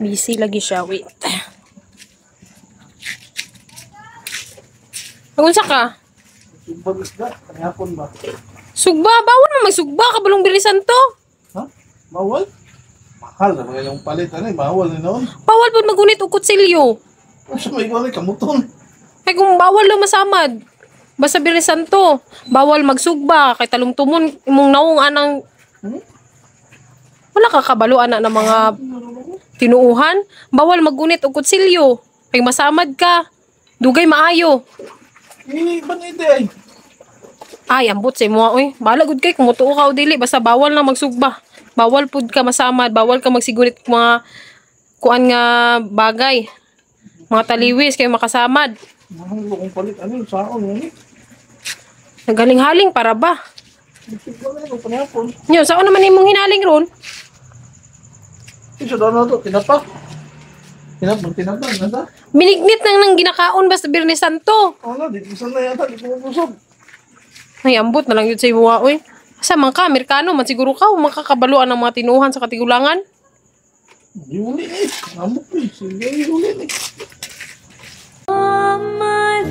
Busy lagi siya. Wait. Nagunsa ka? Sugba isda, kanihapon ba? Sugba? Bawal mo magsugba. Kabalong bilisan to. Ha? Bawal? Mahal na mga yung palit. Ano bawal na noon? Bawal po magunit og kutsilyo. Ano siya may gawin? Kamuton. Ay kung bawal lang masamad. Basta bilisan to. Bawal magsugba. Kay talong tumon. Imong naong anang... Wala ka kabalo anak ng mga tinuuhan. Bawal magunit og kutsilyo. Kay masamad ka. Dugay maayo. Iba na ito ay. Ay, ambot sa imo oy. Bahala gud kay kung mutuo ka o dili basta bawal na magsugba. Bawal pud ka masamad, bawal ka magsigurit mga kuan nga bagay. Mga taliwis kay makasamad. Mahal ko kung palit. Ano yung saon yun eh? Nagaling-haling para ba? Sugba na yung kanihapon. Nyo, saan naman imong hinaling ron? Isa daw na ito. Tinapak. Tinapak. Nanda? Binignit nang ginakaon basta Birnes Santo. Wala. Dito saan na yata. Dito mo busog. Ay, ambot na lang yun sa imo oy. Asa man ka, Amerikano, man siguro ka, makakabaluan ng mga tinuhan sa katigulangan. Yuli eh. Amok eh. Sige, yuli eh. Oh my